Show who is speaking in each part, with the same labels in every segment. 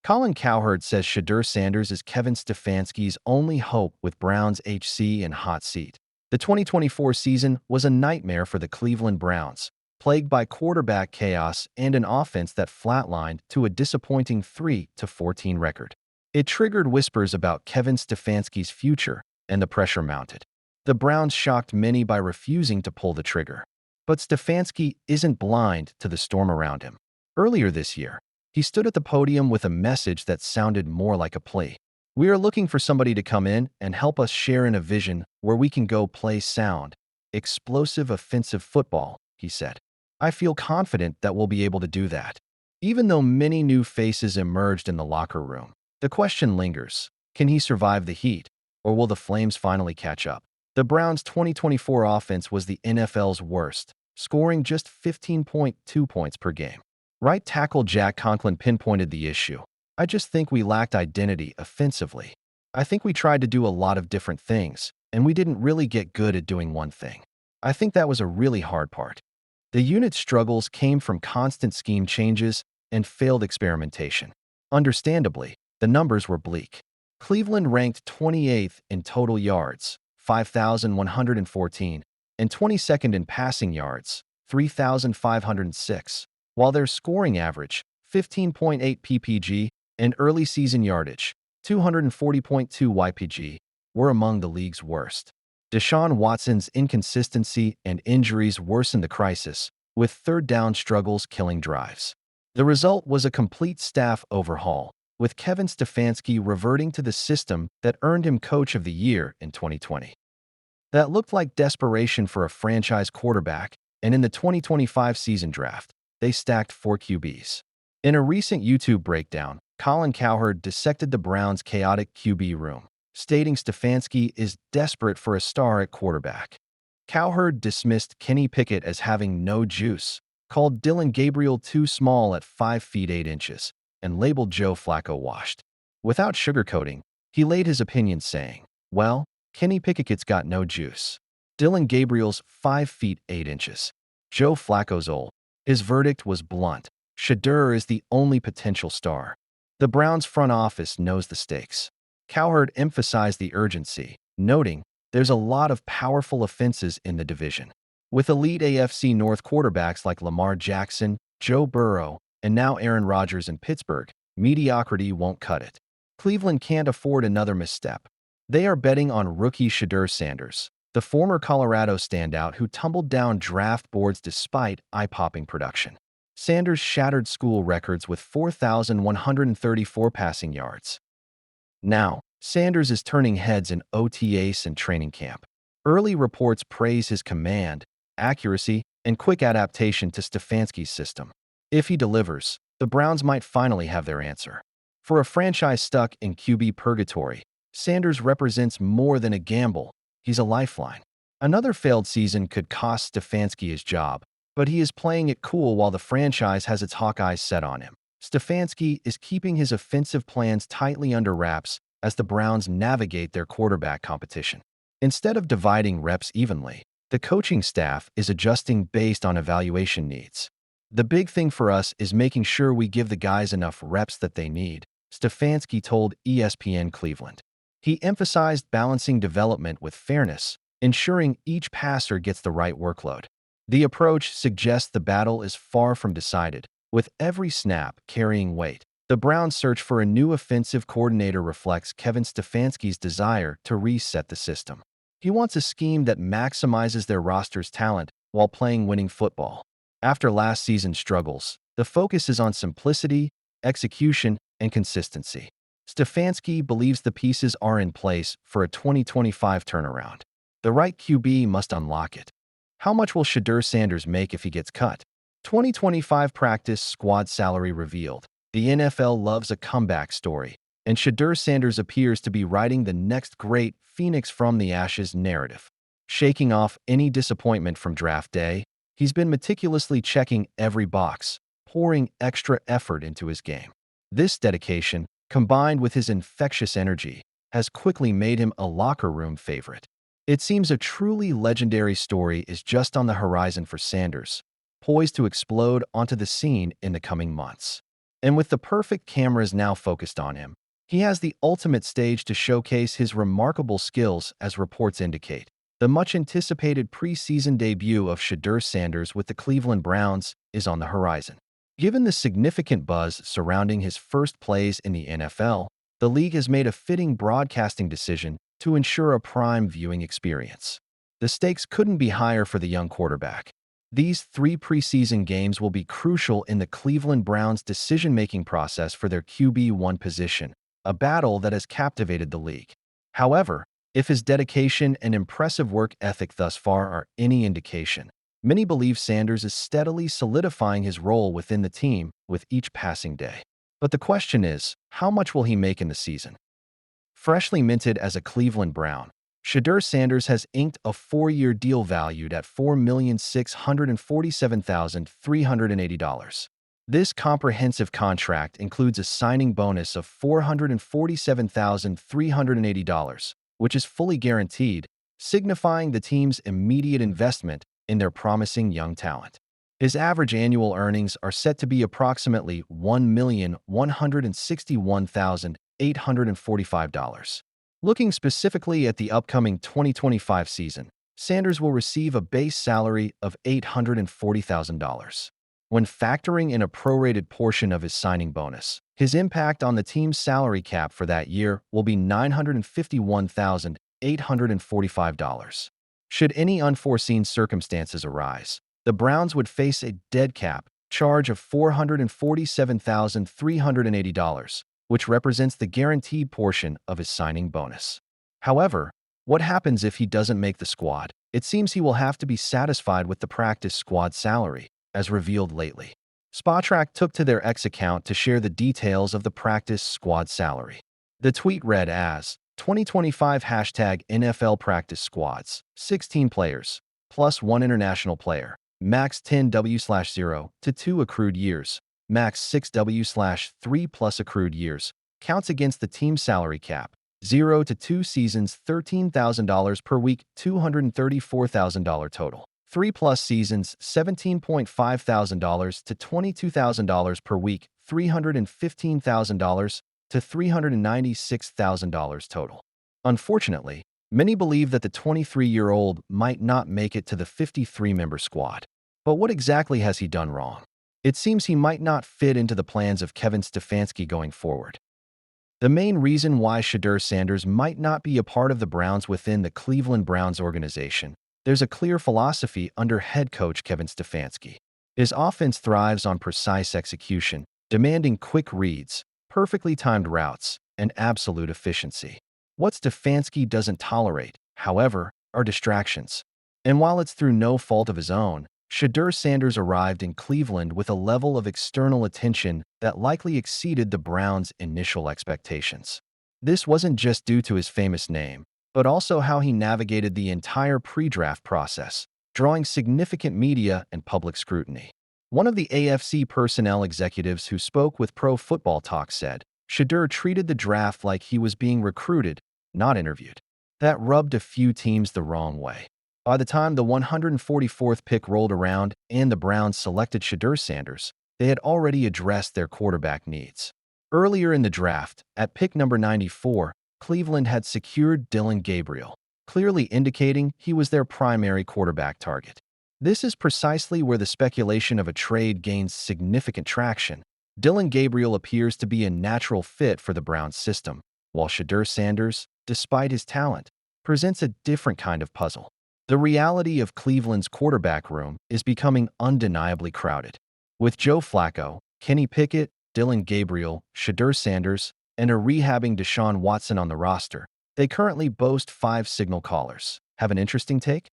Speaker 1: Colin Cowherd says Shedeur Sanders is Kevin Stefanski's only hope with Browns HC and hot seat. The 2024 season was a nightmare for the Cleveland Browns, plagued by quarterback chaos and an offense that flatlined to a disappointing 3-14 record. It triggered whispers about Kevin Stefanski's future, and the pressure mounted. The Browns shocked many by refusing to pull the trigger. But Stefanski isn't blind to the storm around him. Earlier this year, he stood at the podium with a message that sounded more like a plea. "We are looking for somebody to come in and help us share in a vision where we can go play sound, explosive offensive football," he said. "I feel confident that we'll be able to do that." Even though many new faces emerged in the locker room, the question lingers: can he survive the heat, or will the Flames finally catch up? The Browns' 2024 offense was the NFL's worst, scoring just 15.2 points per game. Right tackle Jack Conklin pinpointed the issue. "I just think we lacked identity offensively. I think we tried to do a lot of different things, and we didn't really get good at doing one thing. I think that was a really hard part." The unit's struggles came from constant scheme changes and failed experimentation. Understandably, the numbers were bleak. Cleveland ranked 28th in total yards, 5,114, and 22nd in passing yards, 3,506, while their scoring average, 15.8 ppg, and early season yardage, 240.2 ypg, were among the league's worst. Deshaun Watson's inconsistency and injuries worsened the crisis, with third-down struggles killing drives. The result was a complete staff overhaul, with Kevin Stefanski reverting to the system that earned him Coach of the Year in 2020. That looked like desperation for a franchise quarterback, and in the 2025 season draft, they stacked 4 QBs. In a recent YouTube breakdown, Colin Cowherd dissected the Browns' chaotic QB room, stating Stefanski is desperate for a star at quarterback. Cowherd dismissed Kenny Pickett as having no juice, called Dillon Gabriel too small at 5 feet 8 inches, and labeled Joe Flacco washed. Without sugarcoating, he laid his opinion saying, "Well, Kenny Pickett's got no juice. Dillon Gabriel's 5 feet 8 inches. Joe Flacco's old." His verdict was blunt. Shedeur is the only potential star. The Browns' front office knows the stakes. Cowherd emphasized the urgency, noting, "There's a lot of powerful offenses in the division. With elite AFC North quarterbacks like Lamar Jackson, Joe Burrow, and now Aaron Rodgers in Pittsburgh, mediocrity won't cut it. Cleveland can't afford another misstep." They are betting on rookie Shedeur Sanders, the former Colorado standout who tumbled down draft boards despite eye-popping production. Sanders shattered school records with 4,134 passing yards. Now, Sanders is turning heads in OTAs and training camp. Early reports praise his command, accuracy, and quick adaptation to Stefanski's system. If he delivers, the Browns might finally have their answer. For a franchise stuck in QB purgatory, Sanders represents more than a gamble. He's a lifeline. Another failed season could cost Stefanski his job, but he is playing it cool while the franchise has its Hawkeyes set on him. Stefanski is keeping his offensive plans tightly under wraps as the Browns navigate their quarterback competition. Instead of dividing reps evenly, the coaching staff is adjusting based on evaluation needs. "The big thing for us is making sure we give the guys enough reps that they need," Stefanski told ESPN Cleveland. He emphasized balancing development with fairness, ensuring each passer gets the right workload. The approach suggests the battle is far from decided, with every snap carrying weight. The Browns' search for a new offensive coordinator reflects Kevin Stefanski's desire to reset the system. He wants a scheme that maximizes their roster's talent while playing winning football. After last season's struggles, the focus is on simplicity, execution, and consistency. Stefanski believes the pieces are in place for a 2025 turnaround. The right QB must unlock it. How much will Shedeur Sanders make if he gets cut? 2025 practice squad salary revealed. The NFL loves a comeback story, and Shedeur Sanders appears to be writing the next great Phoenix from the Ashes narrative. Shaking off any disappointment from draft day, he's been meticulously checking every box, pouring extra effort into his game. This dedication, combined with his infectious energy, has quickly made him a locker room favorite. It seems a truly legendary story is just on the horizon for Sanders, poised to explode onto the scene in the coming months. And with the perfect cameras now focused on him, he has the ultimate stage to showcase his remarkable skills, as reports indicate. The much-anticipated preseason debut of Shedeur Sanders with the Cleveland Browns is on the horizon. Given the significant buzz surrounding his first plays in the NFL, the league has made a fitting broadcasting decision to ensure a prime viewing experience. The stakes couldn't be higher for the young quarterback. These 3 preseason games will be crucial in the Cleveland Browns' decision-making process for their QB1 position, a battle that has captivated the league. However, if his dedication and impressive work ethic thus far are any indication, many believe Sanders is steadily solidifying his role within the team with each passing day. But the question is, how much will he make in the season? Freshly minted as a Cleveland Brown, Shedeur Sanders has inked a 4-year deal valued at $4,647,380. This comprehensive contract includes a signing bonus of $447,380, which is fully guaranteed, signifying the team's immediate investment in their promising young talent. His average annual earnings are set to be approximately $1,161,845. Looking specifically at the upcoming 2025 season, Sanders will receive a base salary of $840,000. When factoring in a prorated portion of his signing bonus, his impact on the team's salary cap for that year will be $951,845. Should any unforeseen circumstances arise, the Browns would face a dead cap charge of $447,380, which represents the guaranteed portion of his signing bonus. However, what happens if he doesn't make the squad? It seems he will have to be satisfied with the practice squad salary, as revealed lately. Spotrac took to their X account to share the details of the practice squad salary. The tweet read as, 2025 #NFL practice squads, 16 players, plus 1 international player, max 10W/0 to 2 accrued years, max 6W/3 plus accrued years, counts against the team salary cap, 0 to 2 seasons $13,000 per week, $234,000 total. 3 plus seasons $17.5 thousand to $22,000 per week, $315,000 to $396,000 total. Unfortunately, many believe that the 23-year-old might not make it to the 53-member squad. But what exactly has he done wrong? It seems he might not fit into the plans of Kevin Stefanski going forward. The main reason why Shedeur Sanders might not be a part of the Browns within the Cleveland Browns organization, there's a clear philosophy under head coach Kevin Stefanski. His offense thrives on precise execution, demanding quick reads, perfectly timed routes, and absolute efficiency. What Stefanski doesn't tolerate, however, are distractions. And while it's through no fault of his own, Shedeur Sanders arrived in Cleveland with a level of external attention that likely exceeded the Browns' initial expectations. This wasn't just due to his famous name, but also how he navigated the entire pre-draft process, drawing significant media and public scrutiny. One of the AFC personnel executives who spoke with Pro Football Talk said, Shedeur treated the draft like he was being recruited, not interviewed. That rubbed a few teams the wrong way. By the time the 144th pick rolled around and the Browns selected Shedeur Sanders, they had already addressed their quarterback needs. Earlier in the draft, at pick number 94, Cleveland had secured Dillon Gabriel, clearly indicating he was their primary quarterback target. This is precisely where the speculation of a trade gains significant traction. Dillon Gabriel appears to be a natural fit for the Browns system, while Shedeur Sanders, despite his talent, presents a different kind of puzzle. The reality of Cleveland's quarterback room is becoming undeniably crowded. With Joe Flacco, Kenny Pickett, Dillon Gabriel, Shedeur Sanders, and a rehabbing Deshaun Watson on the roster, they currently boast 5 signal callers. Have an interesting take?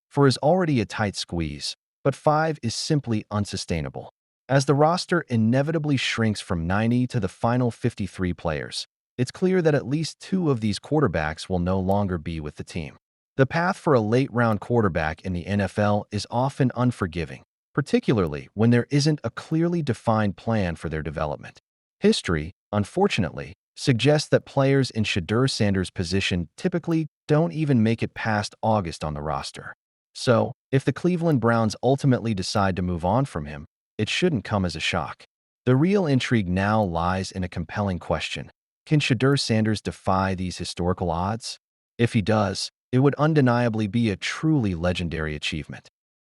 Speaker 1: 4 is already a tight squeeze, but 5 is simply unsustainable. As the roster inevitably shrinks from 90 to the final 53 players, it's clear that at least 2 of these quarterbacks will no longer be with the team. The path for a late-round quarterback in the NFL is often unforgiving, particularly when there isn't a clearly defined plan for their development. History, unfortunately, suggests that players in Shedeur Sanders' position typically don't even make it past August on the roster. So, if the Cleveland Browns ultimately decide to move on from him, it shouldn't come as a shock. The real intrigue now lies in a compelling question. Can Shedeur Sanders defy these historical odds? If he does, it would undeniably be a truly legendary achievement.